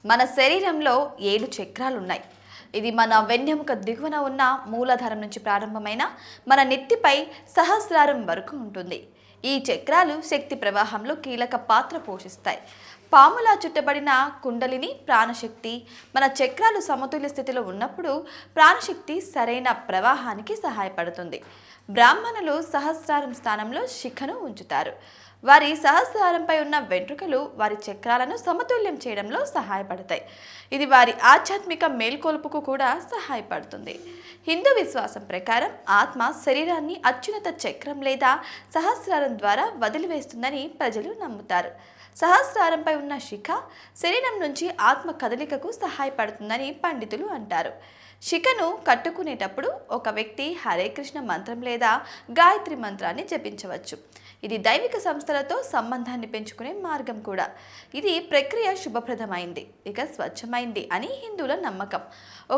మన శరీరంలో 7 చక్రాలున్నాయి. ఇది మన వెన్నెముక దిగువన ఉన్న మూలాధారం నుంచి ప్రారంభమైన మన నెత్తిపై సహస్రారం వరకు ఉంటుంది. ఈ చక్రాలు శక్తి ప్రవాహంలో కీలక పాత్ర పోషిస్తాయి. పాములా చుట్టబడిన కుండలిని ప్రాణశక్తి మన చక్రాలు సమతుల్య స్థితిలో ఉన్నప్పుడు ప్రాణశక్తి సరైన ప్రవాహానికి సహాయపడుతుంది. బ్రాహ్మణులు సహస్రారం స్థానంలో శిఖను ఉంచుతారు. వారి సహస్రారంపై ఉన్న వెంట్రుకలు వారి చక్రాలను సమతుల్యం చేయడంలో సహాయపడతాయి. ఇది వారి ఆధ్యాత్మిక మేల్కొలుపుకు కూడా సహాయపడుతుంది. హిందూ విశ్వాసం ప్రకారం ఆత్మ శరీరాన్ని అత్యున్నత చక్రం లేదా సహస్రారం ద్వారా వదిలివేస్తుందని ప్రజలు నమ్ముతారు. సహస్రారంపై ఉన్న శిఖ శరీరం నుంచి ఆత్మ కదలికకు సహాయపడుతుందని పండితులు అంటారు. శిఖను కట్టుకునేటప్పుడు ఒక వ్యక్తి హరే కృష్ణ మంత్రం లేదా గాయత్రి మంత్రాన్ని జపించవచ్చు. ఇది దైవిక సంస్థలతో సంబంధాన్ని పెంచుకునే మార్గం కూడా. ఇది ప్రక్రియ శుభప్రదమైంది, ఇక స్వచ్ఛమైంది అని హిందువుల నమ్మకం.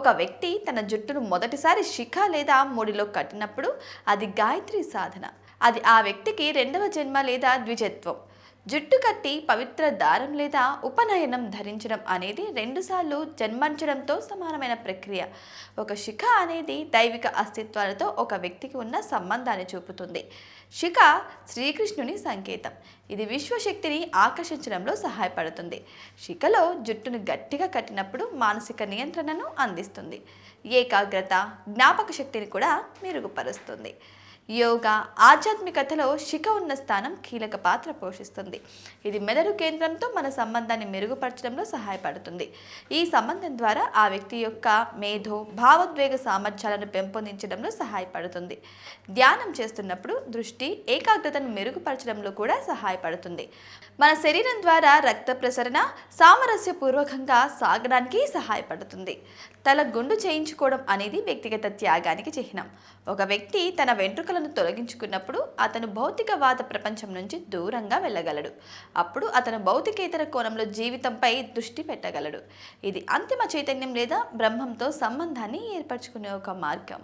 ఒక వ్యక్తి తన జుట్టును మొదటిసారి శిఖ లేదా ముడిలో కట్టినప్పుడు అది గాయత్రి సాధన. అది ఆ వ్యక్తికి రెండవ జన్మ లేదా ద్విజత్వం. జుట్టు కట్టి పవిత్ర దారం లేదా ఉపనయనం ధరించడం అనేది 2 సార్లు జన్మించడంతో సమానమైన ప్రక్రియ. ఒక శిఖ అనేది దైవిక అస్తిత్వాలతో ఒక వ్యక్తికి ఉన్న సంబంధాన్ని చూపుతుంది. శిఖ శ్రీకృష్ణుని సంకేతం. ఇది విశ్వశక్తిని ఆకర్షించడంలో సహాయపడుతుంది. శిఖలో జుట్టును గట్టిగా కట్టినప్పుడు మానసిక నియంత్రణను అందిస్తుంది. ఏకాగ్రత, జ్ఞాపక శక్తిని కూడా మెరుగుపరుస్తుంది. యోగా, ఆధ్యాత్మికతలో శిఖ ఉన్న స్థానం కీలక పాత్ర పోషిస్తుంది. ఇది మెదడు కేంద్రంతో మన సంబంధాన్ని మెరుగుపరచడంలో సహాయపడుతుంది. ఈ సంబంధం ద్వారా ఆ వ్యక్తి యొక్క మేధో, భావోద్వేగ సామర్థ్యాలను పెంపొందించడంలో సహాయపడుతుంది. ధ్యానం చేస్తున్నప్పుడు దృష్టి, ఏకాగ్రతను మెరుగుపరచడంలో కూడా సహాయపడుతుంది. మన శరీరం ద్వారా రక్త ప్రసరణ సామరస్యపూర్వకంగా సాగడానికి సహాయపడుతుంది. తల గుండు చేయించుకోవడం అనేది వ్యక్తిగత త్యాగానికి చిహ్నం. ఒక వ్యక్తి తన వెంట్రుకలను తొలగించుకున్నప్పుడు అతను భౌతికవాద ప్రపంచం నుంచి దూరంగా వెళ్ళగలడు. అప్పుడు అతను భౌతికేతర కోణంలో జీవితంపై దృష్టి పెట్టగలడు. ఇది అంతిమ చైతన్యం లేదా బ్రహ్మంతో సంబంధాన్ని ఏర్పరచుకునే ఒక మార్గం.